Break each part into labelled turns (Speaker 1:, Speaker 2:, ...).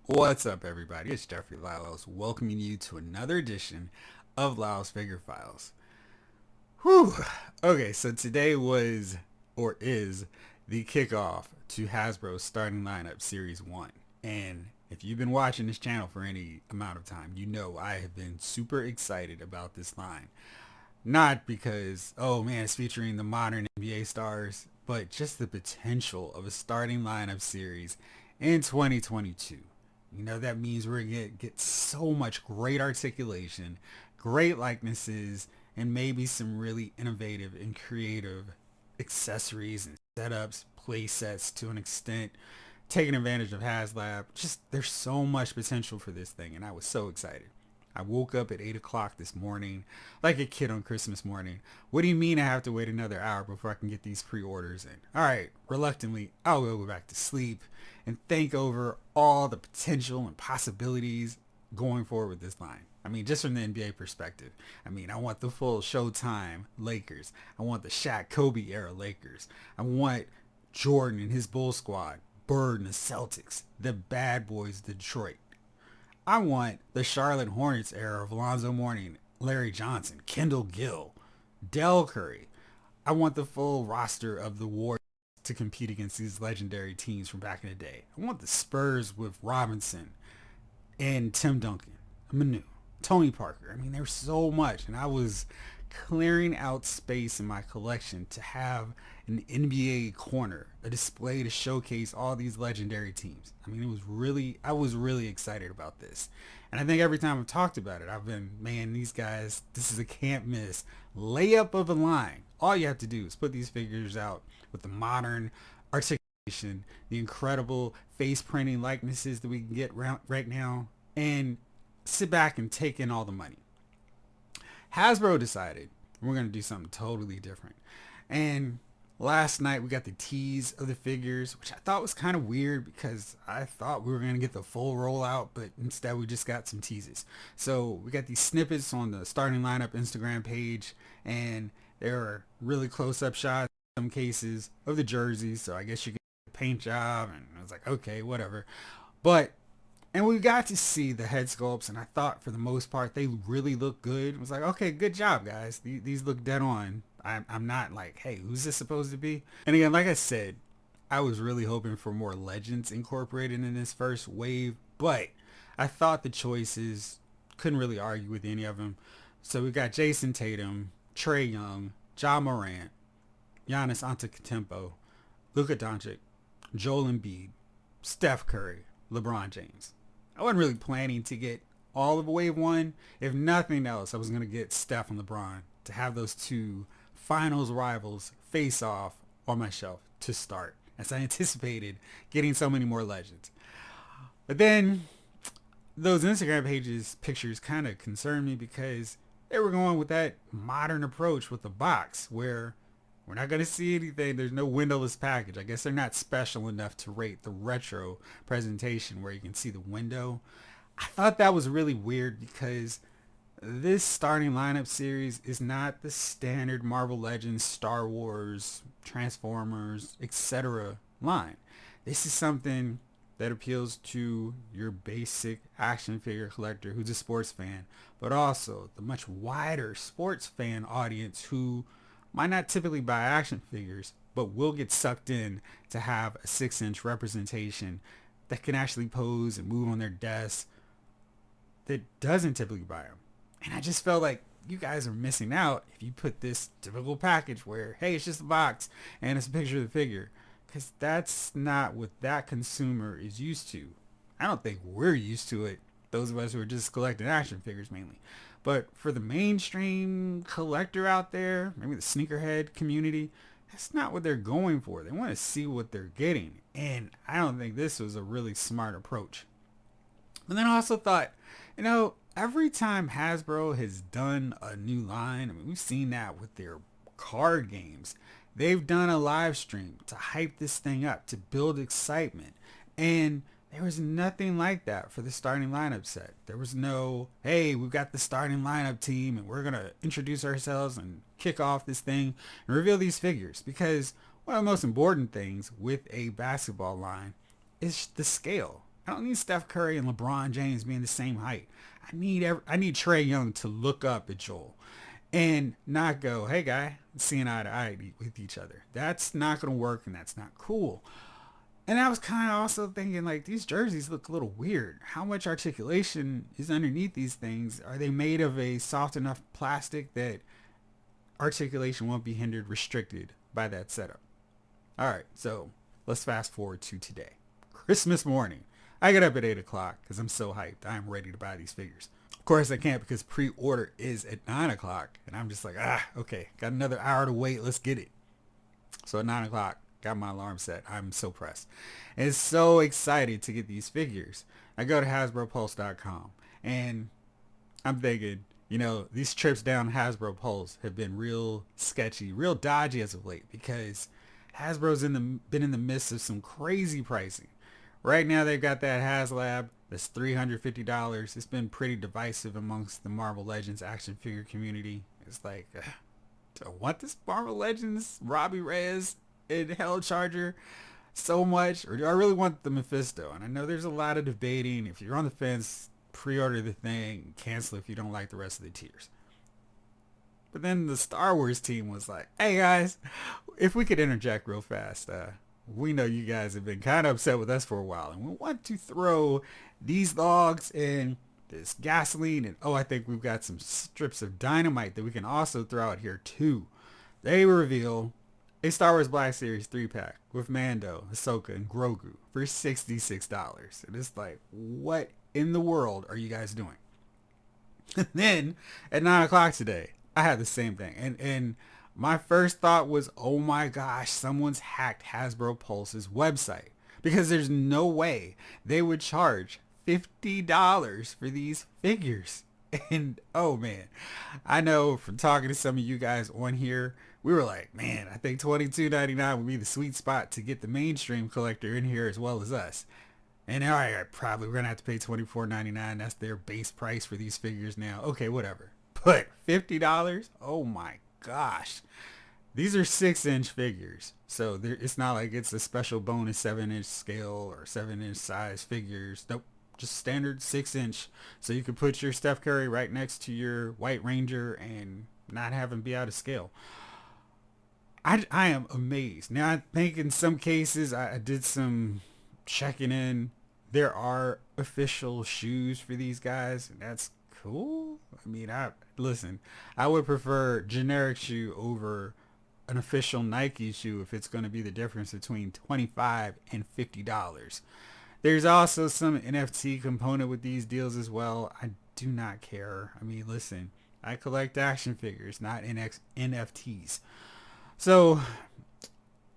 Speaker 1: What's up, everybody? It's Jeffrey Lyles welcoming you to another edition of Lyles Figure Files. Whew. Okay, so today was or is the kickoff to Hasbro's starting lineup Series 1. And if you've been watching this channel for any amount of time, you know I have been super excited about this line. Not because, oh man, it's featuring the modern NBA stars, but just the potential of a starting lineup series in 2022. That means we're going to get so much great articulation, great likenesses, and maybe some really innovative and creative accessories and setups, play sets to an extent, taking advantage of HasLab. Just there's so much potential for this thing, and I was so excited. I woke up at 8 o'clock this morning like a kid on Christmas morning. What do you mean I have to wait another hour before I can get these pre-orders in? All right, reluctantly, I'll go back to sleep and think over all the potential and possibilities going forward with this line. I mean, just from the NBA perspective. I mean, I want the full Showtime Lakers. I want the Shaq Kobe era Lakers. I want Jordan and his Bull squad, Bird and the Celtics, the Bad Boys Detroit. I want the Charlotte Hornets era of Alonzo Mourning, Larry Johnson, Kendall Gill, Dell Curry. I want the full roster of the Warriors to compete against these legendary teams from back in the day. I want the Spurs with Robinson and Tim Duncan, Manu, Tony Parker. I mean, there's so much, and I was clearing out space in my collection to have an NBA corner, a display to showcase all these legendary teams. I mean, I was really excited about this. And I think every time I've talked about it, I've been, man, these guys, this is a can't miss layup of a line. All you have to do is put these figures out with the modern articulation, the incredible face printing likenesses that we can get right now, and sit back and take in all the money. Hasbro decided we're going to do something totally different. And last night we got the tease of the figures, which I thought was kind of weird because I thought we were going to get the full rollout, but instead we just got some teases. So we got these snippets on the starting lineup Instagram page, and there are really close-up shots in some cases of the jerseys. So I guess you get a paint job, and I was like, okay, whatever. But and we got to see the head sculpts, and I thought for the most part they really look good. I was like, okay, good job, guys. These look dead on. I'm not like, hey, who's this supposed to be? And again, like I said, I was really hoping for more legends incorporated in this first wave, but I thought the choices couldn't really argue with any of them. So we got Jason Tatum, Trae Young, Ja Morant, Giannis Antetokounmpo, Luka Doncic, Joel Embiid, Steph Curry, LeBron James. I wasn't really planning to get all of wave one. If nothing else, I was going to get Steph and LeBron to have those two finals rivals face off on my shelf to start, as I anticipated getting so many more legends. But then those Instagram pages pictures kind of concerned me because they were going with that modern approach with the box where we're not going to see anything. There's no windowless package. I guess they're not special enough to rate the retro presentation where you can see the window. I thought that was really weird because this starting lineup series is not the standard Marvel Legends, Star Wars, Transformers, etc. line. This is something that appeals to your basic action figure collector who's a sports fan, but also the much wider sports fan audience who might not typically buy action figures, but will get sucked in to have a 6-inch representation that can actually pose and move on their desk that doesn't typically buy them. And I just felt like you guys are missing out if you put this typical package where, hey, it's just a box and it's a picture of the figure. Because that's not what that consumer is used to. I don't think we're used to it, those of us who are just collecting action figures mainly. But for the mainstream collector out there, maybe the sneakerhead community, that's not what they're going for. They want to see what they're getting. And I don't think this was a really smart approach. And then I also thought, every time Hasbro has done a new line, I mean, we've seen that with their card games. They've done a live stream to hype this thing up, to build excitement. And there was nothing like that for the starting lineup set. There was no, hey, we've got the starting lineup team and we're going to introduce ourselves and kick off this thing and reveal these figures. Because one of the most important things with a basketball line is the scale. I don't need Steph Curry and LeBron James being the same height. I need Trae Young to look up at Joel and not go, hey guy, seeing eye to eye with each other. That's not going to work, and that's not cool. And I was kind of also thinking, like, these jerseys look a little weird. How much articulation is underneath these things? Are they made of a soft enough plastic that articulation won't be hindered, restricted by that setup? All right, so let's fast forward to today. Christmas morning. I get up at 8 o'clock because I'm so hyped. I'm ready to buy these figures. Of course, I can't because pre-order is at 9 o'clock. And I'm just like, okay, got another hour to wait. Let's get it. So at 9 o'clock, got my alarm set. I'm so pressed and so excited to get these figures. I go to HasbroPulse.com and I'm thinking, these trips down Hasbro Pulse have been real sketchy, real dodgy as of late because Hasbro's been in the midst of some crazy pricing. Right now they've got that HasLab that's $350. It's been pretty divisive amongst the Marvel Legends action figure community. It's like, do I want this Marvel Legends Robbie Reyes and Hell Charger so much, or do I really want the Mephisto? And I know there's a lot of debating. If you're on the fence, pre-order the thing, cancel if you don't like the rest of the tiers. But then the Star Wars team was like, hey guys, if we could interject real fast, we know you guys have been kind of upset with us for a while, and we want to throw these logs and this gasoline, and I think we've got some strips of dynamite that we can also throw out here too. They reveal a Star Wars Black Series 3-pack with Mando, Ahsoka, and Grogu for $66. And it's like, what in the world are you guys doing? And then at 9 o'clock today, I had the same thing. And my first thought was, oh my gosh, someone's hacked Hasbro Pulse's website. Because there's no way they would charge $50 for these figures. And oh man, I know from talking to some of you guys on here, we were like, man, I think $22.99 would be the sweet spot to get the mainstream collector in here as well as us. And all right, probably we're going to have to pay $24.99. That's their base price for these figures now. Okay, whatever. But $50? Oh my gosh. These are 6-inch figures. So it's not like it's a special bonus 7-inch scale or 7-inch size figures. Nope. Just standard 6-inch. So you could put your Steph Curry right next to your White Ranger and not have him be out of scale. I am amazed. Now, I think in some cases I did some checking in. There are official shoes for these guys, and that's cool. I mean, I would prefer generic shoe over an official Nike shoe if it's going to be the difference between $25 and $50. There's also some NFT component with these deals as well. I do not care. I mean, listen, I collect action figures, not NFTs. So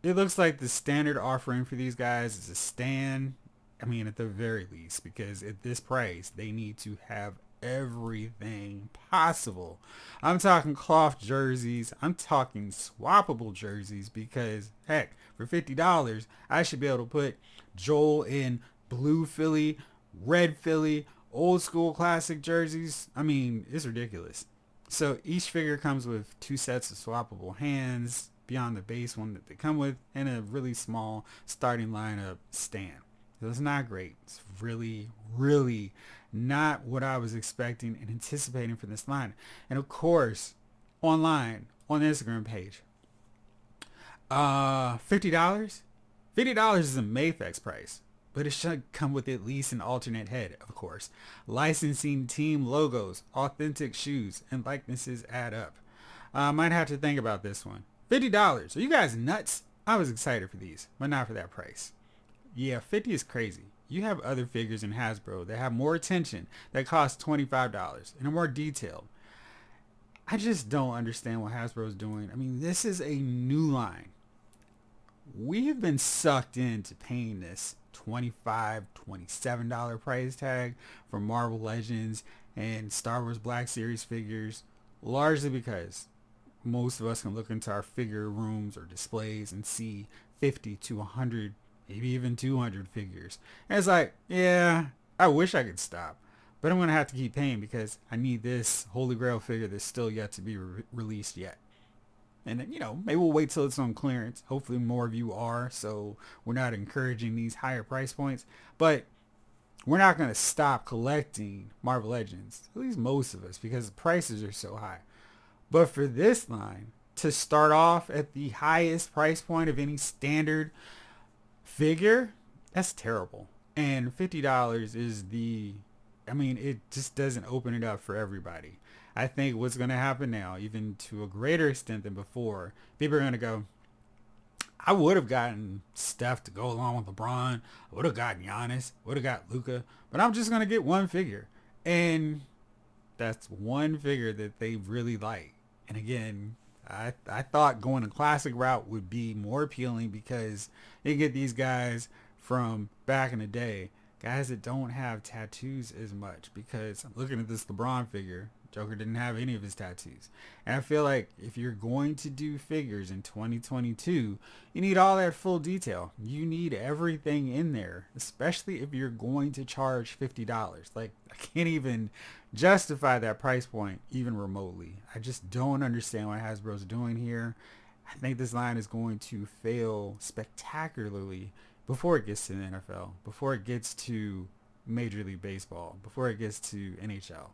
Speaker 1: it looks like the standard offering for these guys is a stand. I mean, at the very least, because at this price, they need to have everything possible. I'm talking cloth jerseys. I'm talking swappable jerseys because, heck, for $50, I should be able to put Joel in blue Philly, red Philly, old school classic jerseys. I mean, it's ridiculous. So each figure comes with 2 sets of swappable hands beyond the base one that they come with, and a really small starting lineup stand. So it's not great. It's really, really not what I was expecting and anticipating for this line. And of course, online, on the Instagram page, $50? $50 is a Mayfex price, but it should come with at least an alternate head, of course. Licensing team logos, authentic shoes, and likenesses add up. Might have to think about this one. $50. Are you guys nuts? I was excited for these, but not for that price. Yeah, 50 is crazy. You have other figures in Hasbro that have more attention that cost $25 and are more detailed. I just don't understand what Hasbro is doing. I mean, this is a new line. We have been sucked into paying this $25, $27 price tag for Marvel Legends and Star Wars Black Series figures, largely because most of us can look into our figure rooms or displays and see 50 to 100, maybe even 200 figures. And it's like, yeah, I wish I could stop, but I'm going to have to keep paying because I need this Holy Grail figure that's still yet to be released yet. And then, maybe we'll wait till it's on clearance. Hopefully more of you are, so we're not encouraging these higher price points. But we're not going to stop collecting Marvel Legends, at least most of us, because the prices are so high. But for this line, to start off at the highest price point of any standard figure, that's terrible. And $50 is it just doesn't open it up for everybody. I think what's going to happen now, even to a greater extent than before, people are going to go, I would have gotten Steph to go along with LeBron. I would have gotten Giannis. Would have got Luka. But I'm just going to get one figure. And that's one figure that they really like. And again, I thought going a classic route would be more appealing because you get these guys from back in the day, guys that don't have tattoos as much. Because I'm looking at this LeBron figure, Joker didn't have any of his tattoos. And I feel like if you're going to do figures in 2022, you need all that full detail. You need everything in there, especially if you're going to charge $50. Like, I can't even justify that price point even remotely. I just don't understand what Hasbro's doing here. I think this line is going to fail spectacularly before it gets to the NFL, before it gets to Major League Baseball, before it gets to NHL.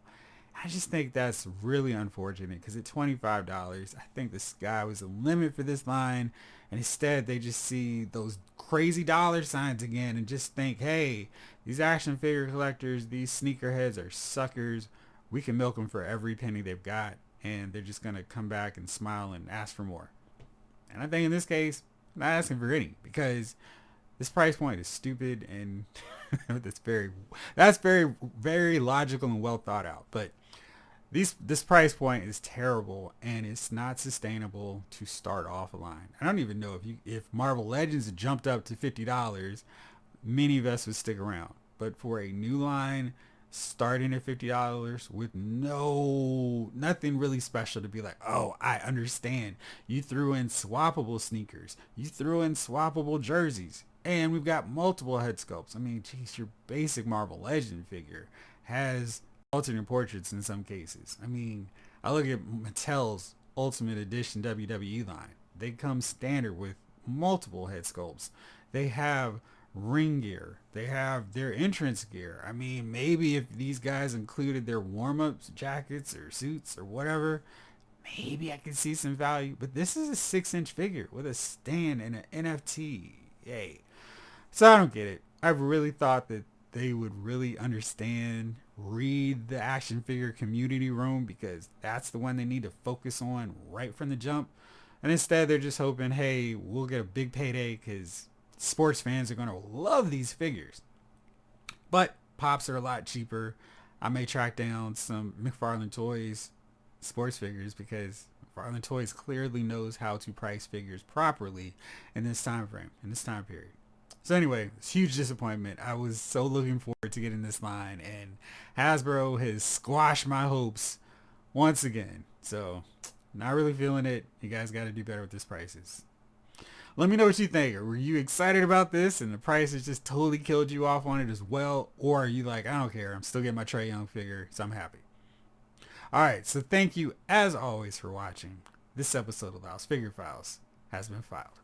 Speaker 1: I just think that's really unfortunate because at $25, I think the sky was the limit for this line. And instead, they just see those crazy dollar signs again and just think, hey, these action figure collectors, these sneakerheads are suckers. We can milk them for every penny they've got. And they're just going to come back and smile and ask for more. And I think in this case, I'm not asking for any because this price point is stupid and that's very, very logical and well thought out. But this price point is terrible and it's not sustainable to start off a line. I don't even know if Marvel Legends had jumped up to $50, many of us would stick around. But for a new line starting at $50 with nothing really special to be like, oh, I understand. You threw in swappable sneakers. You threw in swappable jerseys. And we've got multiple head sculpts. I mean, geez, your basic Marvel Legend figure has alternate portraits in some cases. I mean, I look at Mattel's Ultimate Edition WWE line. They come standard with multiple head sculpts. They have ring gear. They have their entrance gear. I mean, maybe if these guys included their warm-ups, jackets or suits or whatever, maybe I could see some value. But this is a 6-inch figure with a stand and an NFT. Yay. So I don't get it. I really thought that they would really read the action figure community room because that's the one they need to focus on right from the jump. And instead they're just hoping, hey, we'll get a big payday because sports fans are going to love these figures. But pops are a lot cheaper. I may track down some McFarlane Toys sports figures because McFarlane Toys clearly knows how to price figures properly in this time frame, in this time period. So anyway, it's a huge disappointment. I was so looking forward to getting this line, and Hasbro has squashed my hopes once again. So, not really feeling it. You guys got to do better with this prices. Let me know what you think. Were you excited about this and the prices just totally killed you off on it as well? Or are you like, I don't care. I'm still getting my Trae Young figure, so I'm happy. Alright, so thank you as always for watching. This episode of Loud's Figure Files has been filed.